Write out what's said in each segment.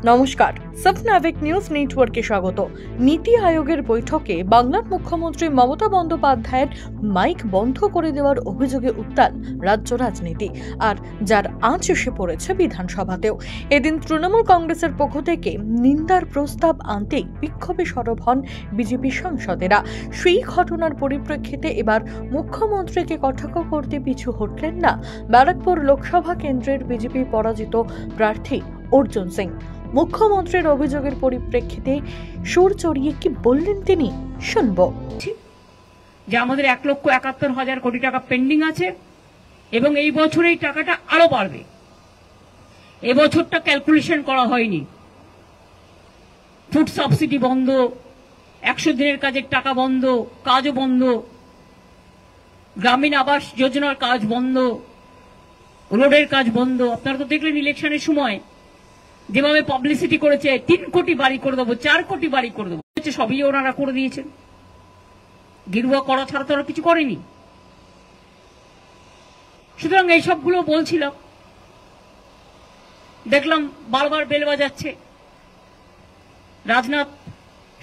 নমস্কার, সপনাভিক নিউজ নেটওয়ার্কে স্বাগত। নীতি আয়োগের বৈঠকে বাংলার মুখ্যমন্ত্রী মমতা বন্দ্যোপাধ্যায়ের মাইক বন্ধ করে দেওয়ার অভিযোগে উত্তাল রাজ্য রাজনীতি, আর যার আঁচ এসে পড়েছে বিধানসভাতেও। এদিন তৃণমূল কংগ্রেসের পক্ষ থেকে নিন্দার প্রস্তাব আনতেই বিক্ষোভে সরব হন বিজেপি সাংসদেরা। সেই ঘটনার পরিপ্রেক্ষিতে এবার মুখ্যমন্ত্রীকে কটাক্ষ করতে পিছু হটলেন না ব্যারাকপুর লোকসভা কেন্দ্রের বিজেপি পরাজিত প্রার্থী অর্জুন সিং। মুখ্যমন্ত্রীর অভিযোগের পরিপ্রেক্ষিতে সুর চড়িয়ে কি বললেন তিনি, শুনবো। যে আমাদের 1,71,000 কোটি টাকা পেন্ডিং আছে এবং এই বছর এই টাকাটা আরো বাড়বে। এবছরটা ক্যালকুলেশন করা হয়নি। ফুড সাবসিডি বন্ধ, 100 দিনের কাজের টাকা বন্ধ, কাজও বন্ধ, গ্রামীণ আবাস যোজনার কাজ বন্ধ, রোডের কাজ বন্ধ। আপনারা তো দেখলেন ইলেকশনের সময় যেভাবে পাবলিসিটি করেছে, 3 কোটি বাড়ি করে দেবো, 4 কোটি বাড়ি করে দেবো, সবই ওনারা করে দিয়েছেন। গেরুয়া করা ছাড়া তো ওরা কিছু করেনি। সুতরাং এই সবগুলো বলছিলাম, দেখলাম বারবার বেল বাজাচ্ছে। রাজনাথ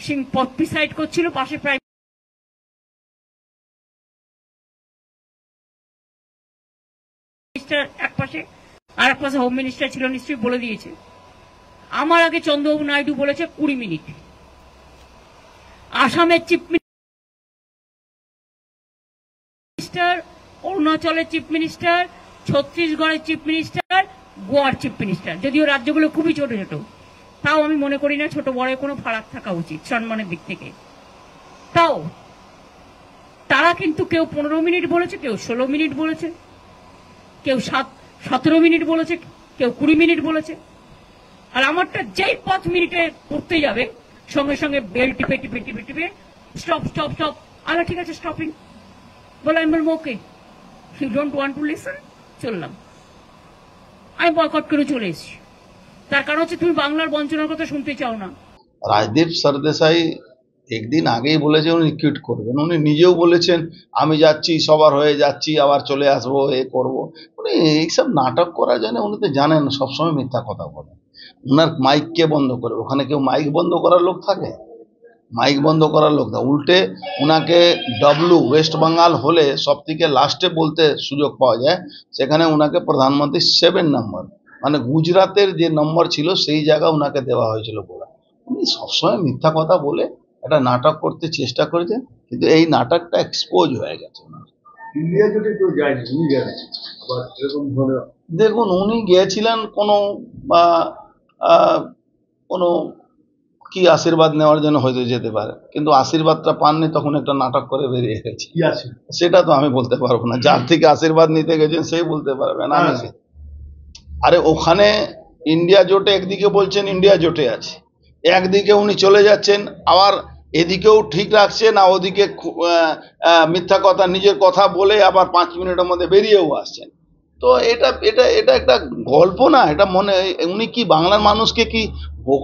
সিং প্রিসাইড করছিল, পাশে প্রায় এক পাশে আর এক পাশে হোম মিনিস্টার ছিল, নিশ্চয়ই বলে দিয়েছে। আমার আগে চন্দ্রবাবু নাইডু বলেছে 20 মিনিট। আসামের চিফ মিনিস্টার, অরুণাচলের চিফ মিনিস্টার, ছত্তিশগড়ের চিফ মিনিস্টার, গোয়ার চিফ মিনিস্টার, যদিও রাজ্যগুলো খুবই ছোট ছোট, তাও আমি মনে করি না ছোট বড় কোনো ফারাক থাকা উচিত সম্মানের দিক থেকে। তাও তারা কিন্তু কেউ 15 মিনিট বলেছে, কেউ 16 মিনিট বলেছে, কেউ 17 মিনিট বলেছে, কেউ 20 মিনিট বলেছে। আর আমারটা যেই 5 মিনিটে করতে যাবে সঙ্গে সঙ্গে বেল টিপে টিপে টিপে টিপে স্টপ স্টপ স্টপ। আচ্ছা ঠিক আছে, স্টপিং বলে আমি বলবো okay, you don't want to listen, চললাম। আমি বয়কট করে চলে এসেছি। তার কারণ হচ্ছে তুমি বাংলার বঞ্চনার কথা শুনতে চাও না। রাজদীপ সরদেশাই একদিন আগেই বলেছে উনি কিউট করবেন। উনি নিজেও বলেছেন আমি যাচ্ছি, সবার হয়ে যাচ্ছি, আবার চলে আসবো, এ করবো। উনি এইসব নাটক করার জন্য উনি তো জানেন সবসময় মিথ্যা কথা বলেন। উনার মাইক কে বন্ধ করবে? ওখানে কেউ মাইক বন্ধ করার লোক থাকে? মাইক বন্ধ করার লোক না, উল্টে উনাকে ওয়েস্ট বেঙ্গল হলে সব থেকে লাস্টে বলতে সুযোগ পাওয়া যায়, সেখানে উনাকে প্রধানমন্ত্রী 7 নম্বর, মানে গুজরাটের যে নম্বর ছিল সেই জায়গা উনাকে দেওয়া হয়েছিল বলে। উনি সবসময় মিথ্যা কথা বলে একটা নাটক করতে চেষ্টা করেছেন, কিন্তু এই নাটকটা এক্সপোজ হয়ে গেছে। দেখুন, উনি গিয়েছিলেন কোনো কি আশীর্বাদ নেওয়ার জন্য হয়তো যেতে পারে, কিন্তু আশীর্বাদটা পাননি, তখন একটা নাটক করে বেরিয়ে গেছে। সেটা তো আমি বলতে পারবো না, যার থেকে আশীর্বাদ নিতে গেছেন সেই বলতে পারবেন। আরে ওখানে ইন্ডিয়া জোটে একদিকে বলছেন ইন্ডিয়া জোটে আছে, একদিকে উনি চলে যাচ্ছেন, আবার এদিকেও ঠিক রাখছেন, না ওদিকে মিথ্যা কথা নিজের কথা বলে আবার 5 মিনিটের মধ্যে বেরিয়েও আসছেন। তো এটা এটা এটা একটা গল্প না, এটা মনে উনি কি বাংলার মানুষকে কি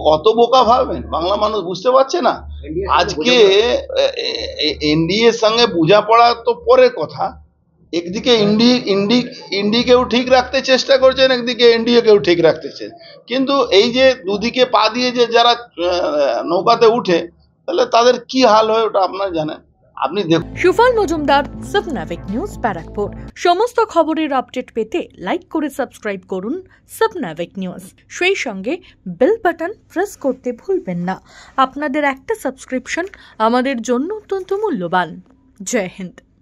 কত বোকা ভাবেন? বাংলা মানুষ বুঝতে পারছে না। আজকে এনডিএর সঙ্গে বোঝাপড়া তো পরের কথা, একদিকে ইন্ডিকেও ঠিক রাখতে চেষ্টা করছেন, একদিকে এনডিএকেও ঠিক রাখতেছেন, কিন্তু এই যে দুদিকে পা দিয়ে যে যারা নৌকাতে উঠে, তাহলে তাদের কি হাল হয় ওটা আপনারা জানেন। আপনি দেখুন। সুফল মজুমদার, সপনাভিক নিউজ, ব্যারাকপুর। সমস্ত খবরের আপডেট পেতে লাইক করে সাবস্ক্রাইব করুন সপনাভিক নিউজ। সেই সঙ্গে বেল বাটন প্রেস করতে ভুলবেন না। আপনাদের একটা সাবস্ক্রিপশন আমাদের জন্য অত্যন্ত মূল্যবান। জয় হিন্দ।